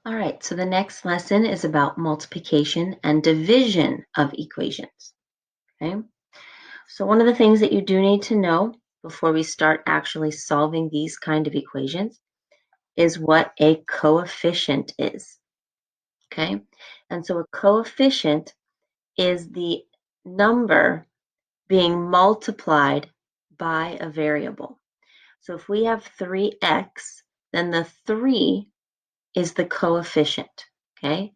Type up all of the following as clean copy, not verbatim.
All right, so the next lesson is about multiplication and division of equations. Okay, so one of the things that you do need to know before we start actually solving these kind of equations is what a coefficient is. Okay, and so a coefficient is the number being multiplied by a variable. So if we have 3x, then the 3 is the coefficient, okay?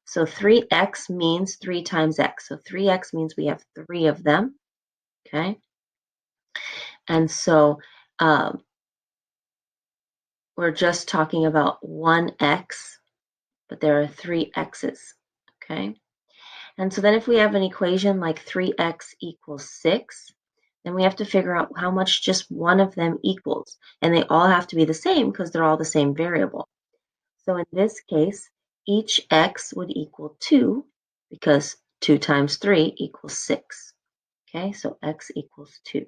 So 3x means 3 times x. So 3x means we have 3 of them, okay? And so we're just talking about 1x, but there are 3 x's, okay? And so then if we have an equation like 3x equals 6, then we have to figure out how much just one of them equals. And they all have to be the same because they're all the same variable. So in this case, each x would equal 2 because 2 times 3 equals 6. Okay, so x equals 2.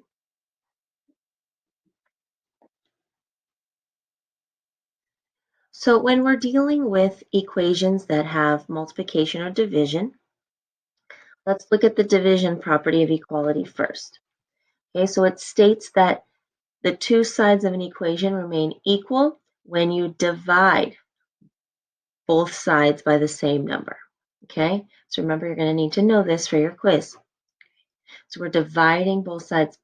So when we're dealing with equations that have multiplication or division, let's look at the division property of equality first. Okay, so it states that the two sides of an equation remain equal when you divide both sides by the same number. Okay, so remember, you're going to need to know this for your quiz. So we're dividing both sides.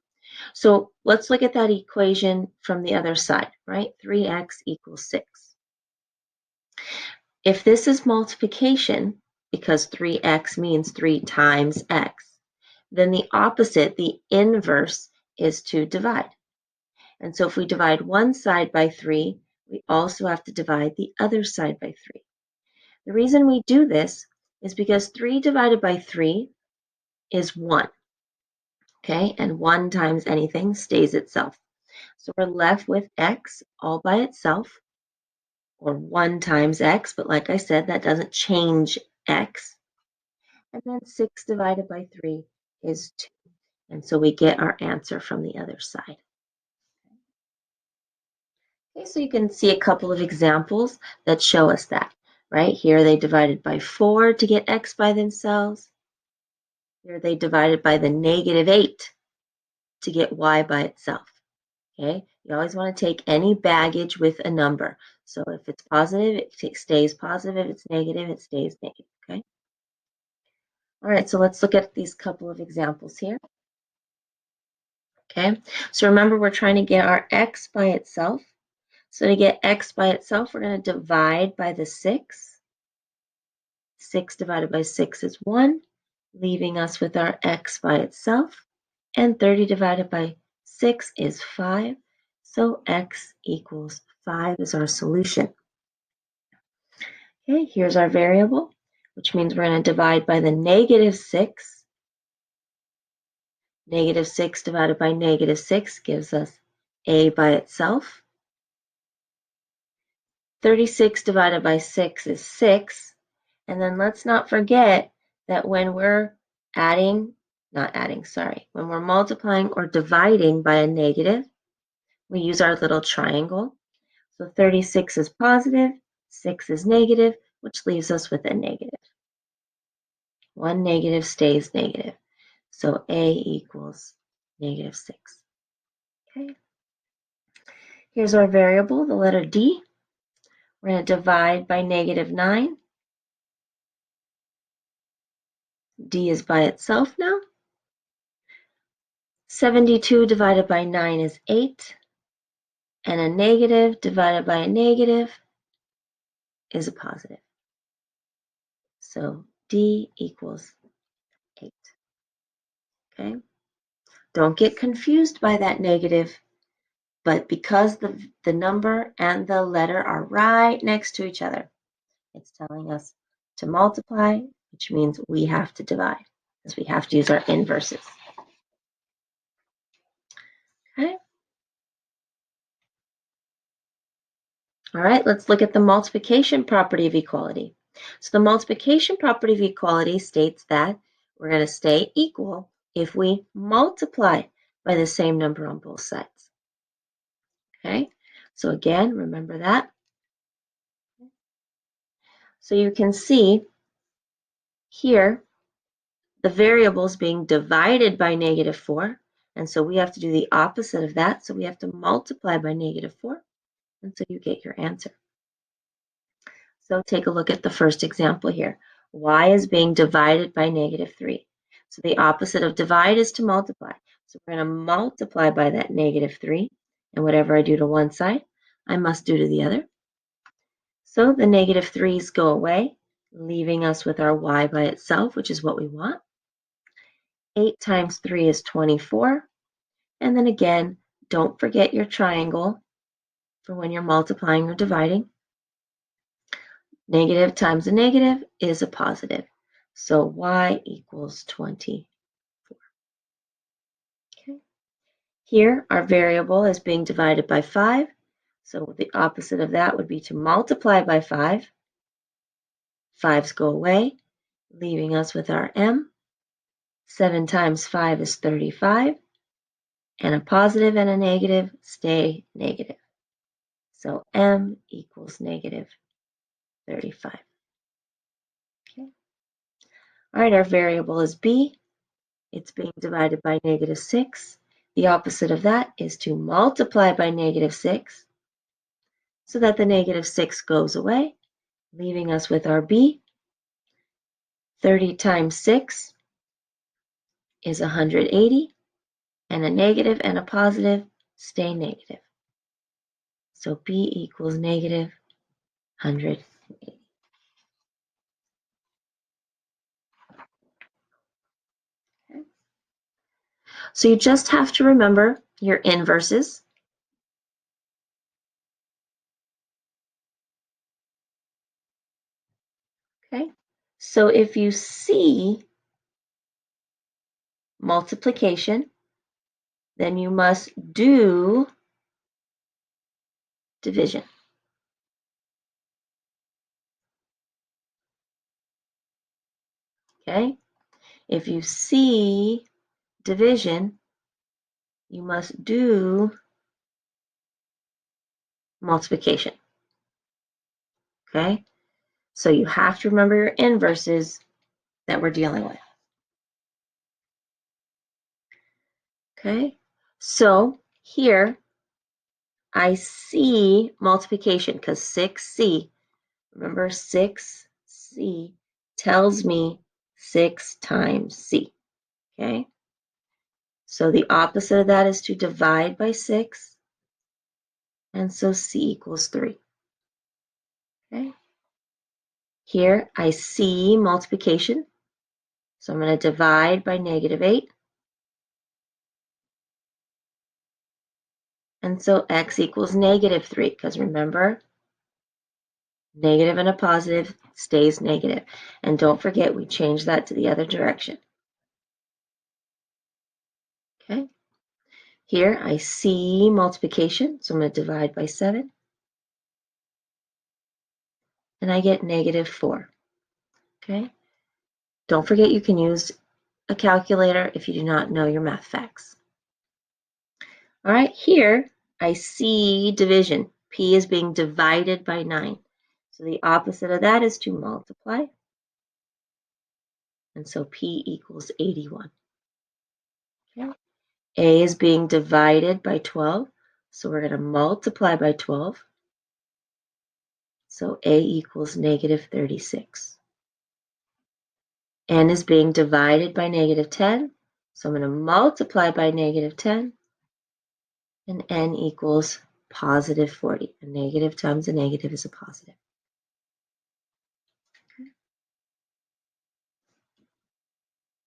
So let's look at that equation from the other side, right? 3x equals 6. If this is multiplication, because 3x means 3 times x, then the opposite, the inverse, is to divide. And so if we divide one side by 3, we also have to divide the other side by 3. The reason we do this is because 3 divided by 3 is 1. Okay, and 1 times anything stays itself. So we're left with x all by itself, or 1 times x, but like I said, that doesn't change x. And then 6 divided by 3 is 2. And so we get our answer from the other side. Okay, so you can see a couple of examples that show us that. Right here, they divided by 4 to get x by themselves. Here they divided by the -8 to get y by itself. Okay, you always want to take any baggage with a number. So if it's positive, it stays positive. If it's negative, it stays negative. Okay. All right, so let's look at these couple of examples here. Okay, so remember, we're trying to get our x by itself. So to get x by itself, we're going to divide by the 6. 6 divided by 6 is 1, leaving us with our x by itself. And 30 divided by 6 is 5. So x equals 5 is our solution. Okay, here's our variable, which means we're going to divide by the -6. -6 divided by -6 gives us a by itself. 36 divided by 6 is 6. And then let's not forget that when we're when we're multiplying or dividing by a negative, we use our little triangle. So 36 is positive, 6 is negative, which leaves us with a negative. One negative stays negative. So a equals -6. Okay. Here's our variable, the letter D. We're going to divide by -9. D is by itself now. 72 divided by 9 is 8. And a negative divided by a negative is a positive. So D equals 8. Okay. Don't get confused by that negative, but because the number and the letter are right next to each other, it's telling us to multiply, which means we have to divide, because we have to use our inverses. Okay. All right, let's look at the multiplication property of equality. So the multiplication property of equality states that we're going to stay equal if we multiply by the same number on both sides. Okay, so again, remember that. So you can see here the variable is being divided by -4, and so we have to do the opposite of that. So we have to multiply by -4, and so you get your answer. So take a look at the first example here. Y is being divided by -3. So the opposite of divide is to multiply. So we're going to multiply by that -3, and whatever I do to one side, I must do to the other. So the -3's go away, leaving us with our y by itself, which is what we want. 8 times 3 is 24. And then again, don't forget your triangle for when you're multiplying or dividing. Negative times a negative is a positive. So y equals 24. Okay. Here, our variable is being divided by 5. So the opposite of that would be to multiply by 5. 5's go away, leaving us with our m. 7 times 5 is 35. And a positive and a negative stay negative. So m equals -35. Okay. All right, our variable is b. It's being divided by -6. The opposite of that is to multiply by -6 so that the -6 goes away, leaving us with our b. 30 times 6 is 180, and a negative and a positive stay negative. So b equals -180. Okay. So you just have to remember your inverses. Okay, so if you see multiplication, then you must do division. Okay, if you see division, you must do multiplication. Okay, so you have to remember your inverses that we're dealing with. Okay, so here I see multiplication because 6c, remember 6c tells me 6 times c. Okay, so the opposite of that is to divide by 6, and so c equals 3. Okay, here I see multiplication, so I'm going to divide by -8. And so x equals -3, because remember, negative and a positive stays negative. And don't forget, we change that to the other direction. Okay. Here I see multiplication, so I'm going to divide by 7. And I get -4. Okay. Don't forget you can use a calculator if you do not know your math facts. All right, here I see division. P is being divided by 9. So the opposite of that is to multiply. And so P equals 81. Okay. A is being divided by 12. So we're going to multiply by 12. So A equals -36. N is being divided by -10. So I'm going to multiply by -10. And N equals +40. A negative times a negative is a positive.